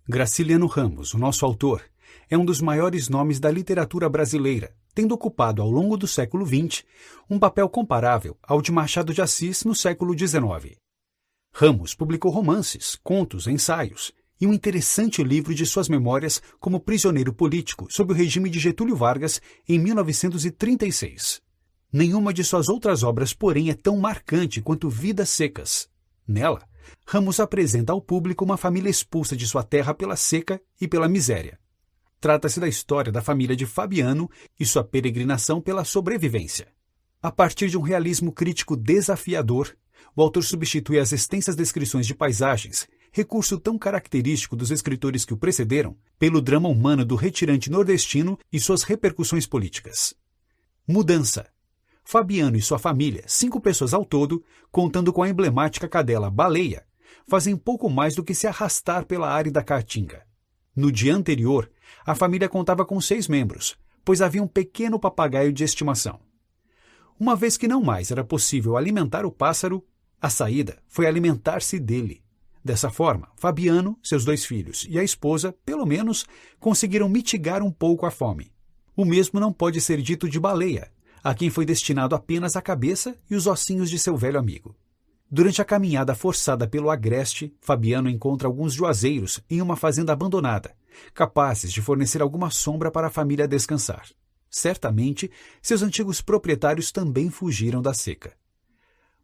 Graciliano Ramos, o nosso autor, é um dos maiores nomes da literatura brasileira, tendo ocupado ao longo do século XX um papel comparável ao de Machado de Assis no século XIX. Ramos publicou romances, contos, ensaios e um interessante livro de suas memórias como prisioneiro político sob o regime de Getúlio Vargas em 1936. Nenhuma de suas outras obras, porém, é tão marcante quanto Vidas Secas. Nela, Ramos apresenta ao público uma família expulsa de sua terra pela seca e pela miséria. Trata-se da história da família de Fabiano e sua peregrinação pela sobrevivência. A partir de um realismo crítico desafiador, o autor substitui as extensas descrições de paisagens, recurso tão característico dos escritores que o precederam, pelo drama humano do retirante nordestino e suas repercussões políticas. Mudança. Fabiano e sua família, 5 pessoas ao todo, contando com a emblemática cadela Baleia, fazem pouco mais do que se arrastar pela árida Caatinga. No dia anterior, a família contava com 6 membros, pois havia um pequeno papagaio de estimação. Uma vez que não mais era possível alimentar o pássaro, a saída foi alimentar-se dele. Dessa forma, Fabiano, seus 2 filhos e a esposa, pelo menos, conseguiram mitigar um pouco a fome. O mesmo não pode ser dito de Baleia, a quem foi destinado apenas a cabeça e os ossinhos de seu velho amigo. Durante a caminhada forçada pelo agreste, Fabiano encontra alguns juazeiros em uma fazenda abandonada, capazes de fornecer alguma sombra para a família descansar. Certamente, seus antigos proprietários também fugiram da seca.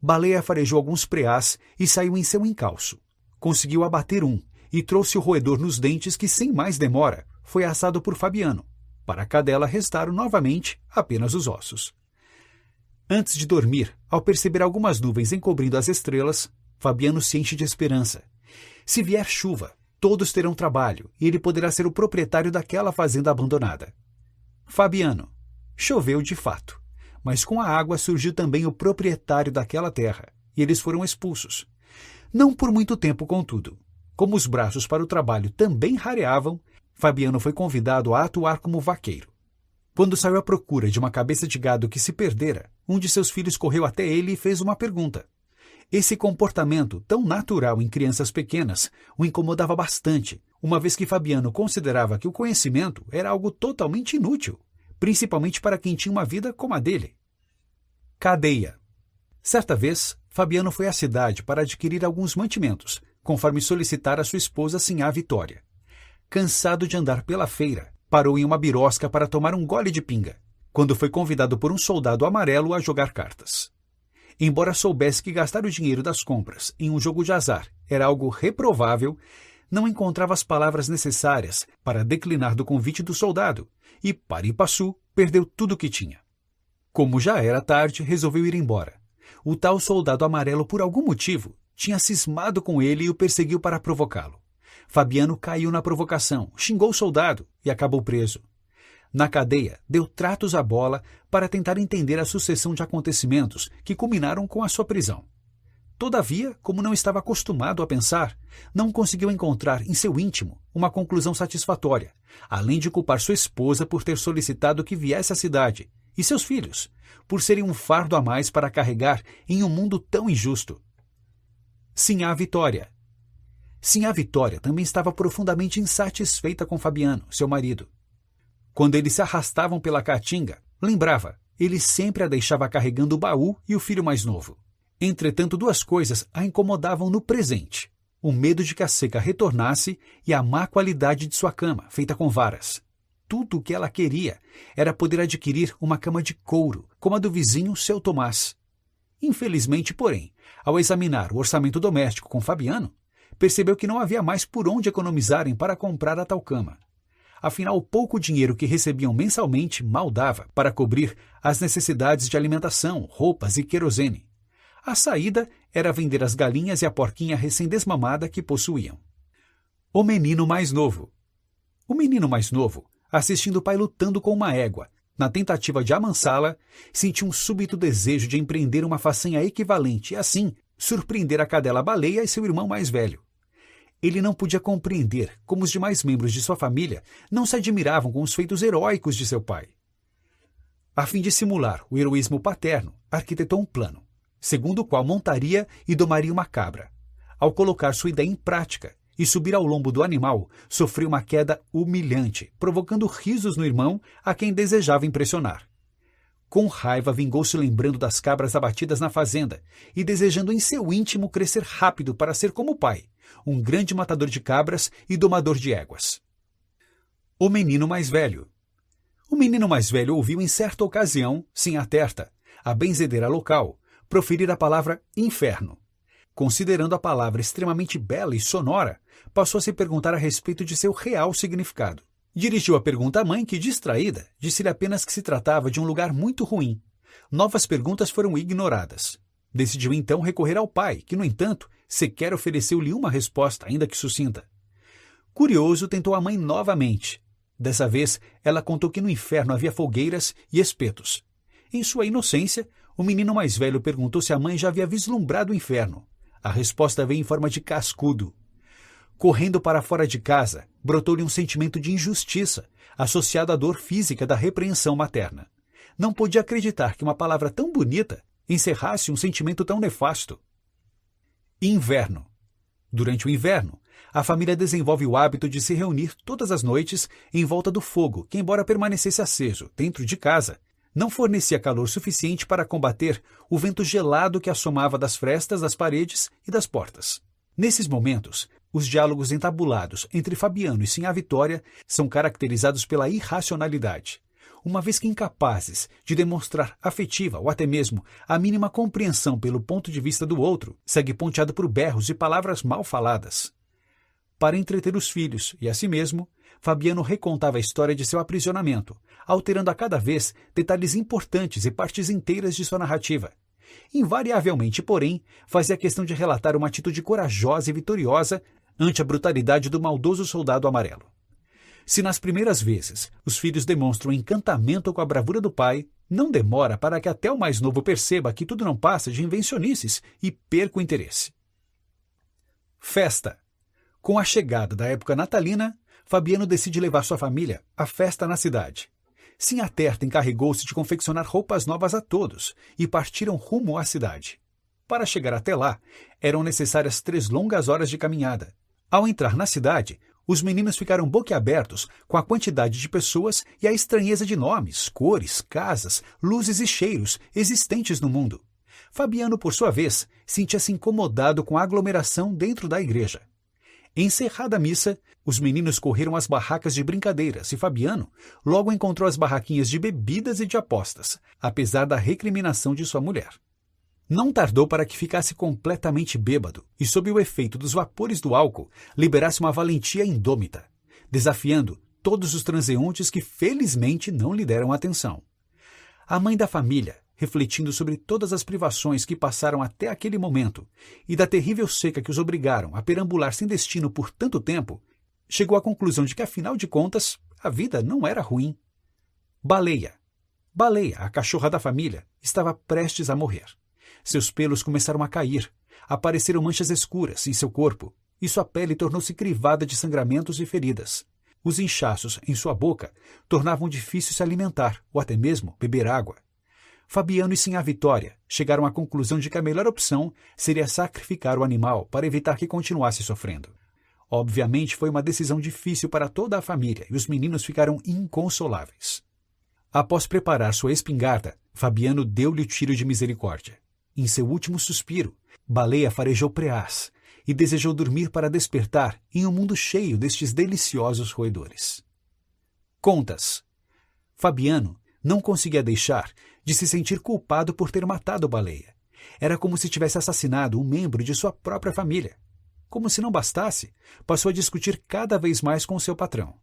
Baleia farejou alguns preás e saiu em seu encalço. Conseguiu abater um e trouxe o roedor nos dentes que, sem mais demora, foi assado por Fabiano. Para a cadela restaram novamente apenas os ossos. Antes de dormir, ao perceber algumas nuvens encobrindo as estrelas, Fabiano se enche de esperança. Se vier chuva, todos terão trabalho e ele poderá ser o proprietário daquela fazenda abandonada. Fabiano. Choveu de fato, mas com a água surgiu também o proprietário daquela terra, e eles foram expulsos. Não por muito tempo, contudo. Como os braços para o trabalho também rareavam, Fabiano foi convidado a atuar como vaqueiro. Quando saiu à procura de uma cabeça de gado que se perdera, um de seus filhos correu até ele e fez uma pergunta. Esse comportamento, tão natural em crianças pequenas, o incomodava bastante, uma vez que Fabiano considerava que o conhecimento era algo totalmente inútil, principalmente para quem tinha uma vida como a dele. Cadeia. Certa vez, Fabiano foi à cidade para adquirir alguns mantimentos, conforme solicitara sua esposa Sinhá Vitória. Cansado de andar pela feira, parou em uma birosca para tomar um gole de pinga, quando foi convidado por um soldado amarelo a jogar cartas. Embora soubesse que gastar o dinheiro das compras em um jogo de azar era algo reprovável, não encontrava as palavras necessárias para declinar do convite do soldado e, pari passu, perdeu tudo o que tinha. Como já era tarde, resolveu ir embora. O tal soldado amarelo, por algum motivo, tinha cismado com ele e o perseguiu para provocá-lo. Fabiano caiu na provocação, xingou o soldado e acabou preso. Na cadeia, deu tratos à bola para tentar entender a sucessão de acontecimentos que culminaram com a sua prisão. Todavia, como não estava acostumado a pensar, não conseguiu encontrar em seu íntimo uma conclusão satisfatória, além de culpar sua esposa por ter solicitado que viesse à cidade, e seus filhos, por serem um fardo a mais para carregar em um mundo tão injusto. Sinhá Vitória. Sinhá Vitória também estava profundamente insatisfeita com Fabiano, seu marido. Quando eles se arrastavam pela Caatinga, lembrava, ele sempre a deixava carregando o baú e o filho mais novo. Entretanto, 2 coisas a incomodavam no presente: o medo de que a seca retornasse e a má qualidade de sua cama, feita com varas. Tudo o que ela queria era poder adquirir uma cama de couro, como a do vizinho seu Tomás. Infelizmente, porém, ao examinar o orçamento doméstico com Fabiano, percebeu que não havia mais por onde economizarem para comprar a tal cama. Afinal, o pouco dinheiro que recebiam mensalmente mal dava para cobrir as necessidades de alimentação, roupas e querosene. A saída era vender as galinhas e a porquinha recém-desmamada que possuíam. O menino mais novo. O menino mais novo, assistindo o pai lutando com uma égua, na tentativa de amansá-la, sentiu um súbito desejo de empreender uma façanha equivalente e, assim, surpreender a cadela Baleia e seu irmão mais velho. Ele não podia compreender como os demais membros de sua família não se admiravam com os feitos heróicos de seu pai. A fim de simular o heroísmo paterno, arquitetou um plano, segundo o qual montaria e domaria uma cabra. Ao colocar sua ideia em prática, e subir ao lombo do animal, sofreu uma queda humilhante, provocando risos no irmão a quem desejava impressionar. Com raiva, vingou-se lembrando das cabras abatidas na fazenda e desejando em seu íntimo crescer rápido para ser como o pai, um grande matador de cabras e domador de éguas. O menino mais velho. O menino mais velho ouviu em certa ocasião, Sinhá Terta, a benzedeira local, proferir a palavra inferno. Considerando a palavra extremamente bela e sonora, passou a se perguntar a respeito de seu real significado. Dirigiu a pergunta à mãe que, distraída, disse-lhe apenas que se tratava de um lugar muito ruim. Novas perguntas foram ignoradas. Decidiu então recorrer ao pai, que, no entanto, sequer ofereceu-lhe uma resposta, ainda que sucinta. Curioso, tentou a mãe novamente. Dessa vez, ela contou que no inferno havia fogueiras e espetos. Em sua inocência, o menino mais velho perguntou se a mãe já havia vislumbrado o inferno. A resposta veio em forma de cascudo. Correndo para fora de casa, brotou-lhe um sentimento de injustiça, associado à dor física da repreensão materna. Não podia acreditar que uma palavra tão bonita encerrasse um sentimento tão nefasto. Inverno. Durante o inverno, a família desenvolve o hábito de se reunir todas as noites em volta do fogo, que, embora permanecesse aceso dentro de casa, não fornecia calor suficiente para combater o vento gelado que assomava das frestas das paredes e das portas. Nesses momentos, os diálogos entabulados entre Fabiano e Sinhá Vitória são caracterizados pela irracionalidade, uma vez que incapazes de demonstrar afetiva ou até mesmo a mínima compreensão pelo ponto de vista do outro, segue ponteado por berros e palavras mal faladas. Para entreter os filhos e a si mesmo, Fabiano recontava a história de seu aprisionamento, alterando a cada vez detalhes importantes e partes inteiras de sua narrativa. Invariavelmente, porém, fazia questão de relatar uma atitude corajosa e vitoriosa ante a brutalidade do maldoso soldado amarelo. Se nas primeiras vezes os filhos demonstram encantamento com a bravura do pai, não demora para que até o mais novo perceba que tudo não passa de invencionices e perca o interesse. Festa. Com a chegada da época natalina, Fabiano decide levar sua família à festa na cidade. Sinhá Terta encarregou-se de confeccionar roupas novas a todos e partiram rumo à cidade. Para chegar até lá, eram necessárias 3 longas horas de caminhada. Ao entrar na cidade, os meninos ficaram boquiabertos com a quantidade de pessoas e a estranheza de nomes, cores, casas, luzes e cheiros existentes no mundo. Fabiano, por sua vez, sentia-se incomodado com a aglomeração dentro da igreja. Encerrada a missa, os meninos correram às barracas de brincadeiras e Fabiano logo encontrou as barraquinhas de bebidas e de apostas, apesar da recriminação de sua mulher. Não tardou para que ficasse completamente bêbado e, sob o efeito dos vapores do álcool, liberasse uma valentia indômita, desafiando todos os transeuntes que felizmente não lhe deram atenção. A mãe da família, refletindo sobre todas as privações que passaram até aquele momento e da terrível seca que os obrigaram a perambular sem destino por tanto tempo, chegou à conclusão de que, afinal de contas, a vida não era ruim. Baleia. Baleia, a cachorra da família, estava prestes a morrer. Seus pelos começaram a cair, apareceram manchas escuras em seu corpo e sua pele tornou-se crivada de sangramentos e feridas. Os inchaços em sua boca tornavam difícil se alimentar ou até mesmo beber água. Fabiano e Sinhá Vitória chegaram à conclusão de que a melhor opção seria sacrificar o animal para evitar que continuasse sofrendo. Obviamente foi uma decisão difícil para toda a família e os meninos ficaram inconsoláveis. Após preparar sua espingarda, Fabiano deu-lhe o tiro de misericórdia. Em seu último suspiro, Baleia farejou preás e desejou dormir para despertar em um mundo cheio destes deliciosos roedores. Contas. Fabiano não conseguia deixar de se sentir culpado por ter matado Baleia. Era como se tivesse assassinado um membro de sua própria família. Como se não bastasse, passou a discutir cada vez mais com seu patrão.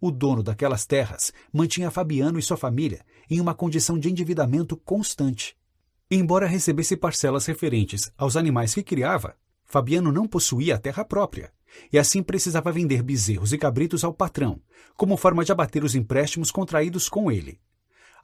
O dono daquelas terras mantinha Fabiano e sua família em uma condição de endividamento constante. Embora recebesse parcelas referentes aos animais que criava, Fabiano não possuía a terra própria, e assim precisava vender bezerros e cabritos ao patrão, como forma de abater os empréstimos contraídos com ele.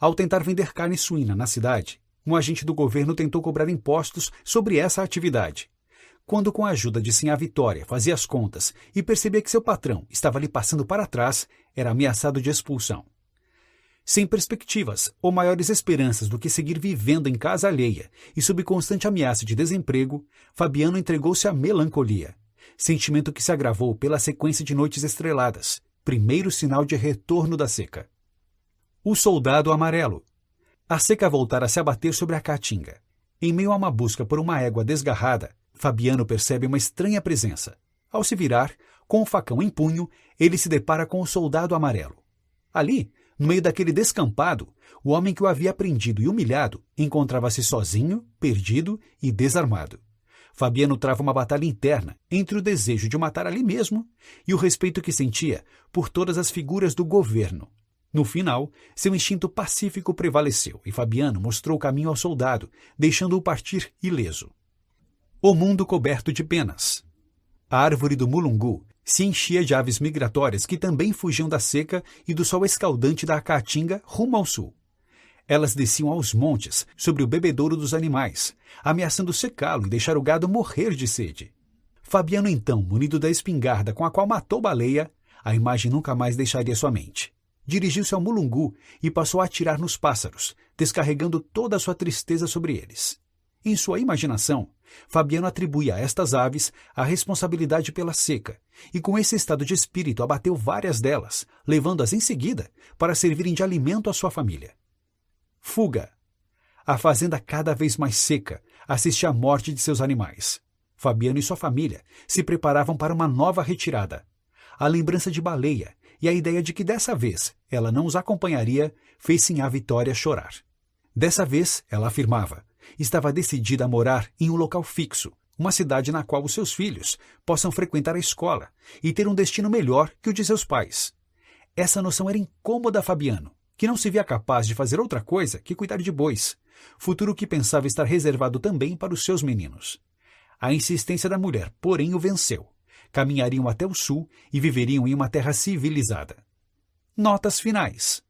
Ao tentar vender carne suína na cidade, um agente do governo tentou cobrar impostos sobre essa atividade. Quando, com a ajuda de Sinhá Vitória, fazia as contas e percebia que seu patrão estava lhe passando para trás, era ameaçado de expulsão. Sem perspectivas ou maiores esperanças do que seguir vivendo em casa alheia e sob constante ameaça de desemprego, Fabiano entregou-se à melancolia. sentimento que se agravou pela sequência de noites estreladas, primeiro sinal de retorno da seca. O soldado amarelo. A seca voltara a se abater sobre a caatinga. Em meio a uma busca por uma égua desgarrada, Fabiano percebe uma estranha presença. Ao se virar, com o facão em punho, ele se depara com o soldado amarelo. Ali, no meio daquele descampado, o homem que o havia prendido e humilhado encontrava-se sozinho, perdido e desarmado. Fabiano trava uma batalha interna entre o desejo de o matar ali mesmo e o respeito que sentia por todas as figuras do governo. No final, seu instinto pacífico prevaleceu e Fabiano mostrou o caminho ao soldado, deixando-o partir ileso. O mundo coberto de penas. A árvore do mulungu se enchia de aves migratórias que também fugiam da seca e do sol escaldante da caatinga rumo ao sul. Elas desciam aos montes, sobre o bebedouro dos animais, ameaçando secá-lo e deixar o gado morrer de sede. Fabiano, então, munido da espingarda com a qual matou Baleia, a imagem nunca mais deixaria sua mente. Dirigiu-se ao mulungu e passou a atirar nos pássaros, descarregando toda a sua tristeza sobre eles. Em sua imaginação, Fabiano atribuía a estas aves a responsabilidade pela seca, e com esse estado de espírito abateu várias delas, levando-as em seguida para servirem de alimento à sua família. Fuga. A fazenda cada vez mais seca assistia à morte de seus animais. Fabiano e sua família se preparavam para uma nova retirada. A lembrança de Baleia e a ideia de que dessa vez ela não os acompanharia fez sim a Vitória chorar. Dessa vez, ela afirmava, estava decidida a morar em um local fixo, uma cidade na qual os seus filhos possam frequentar a escola e ter um destino melhor que o de seus pais. Essa noção era incômoda a Fabiano, que não se via capaz de fazer outra coisa que cuidar de bois, futuro que pensava estar reservado também para os seus meninos. A insistência da mulher, porém, o venceu. Caminhariam até o sul e viveriam em uma terra civilizada. Notas finais.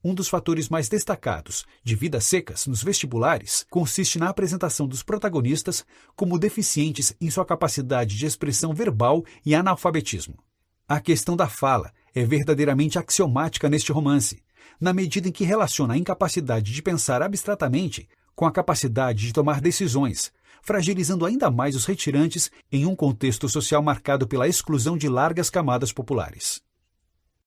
Um dos fatores mais destacados de vidas secas nos vestibulares consiste na apresentação dos protagonistas como deficientes em sua capacidade de expressão verbal e analfabetismo. A questão da fala é verdadeiramente axiomática neste romance, na medida em que relaciona a incapacidade de pensar abstratamente com a capacidade de tomar decisões, fragilizando ainda mais os retirantes em um contexto social marcado pela exclusão de largas camadas populares.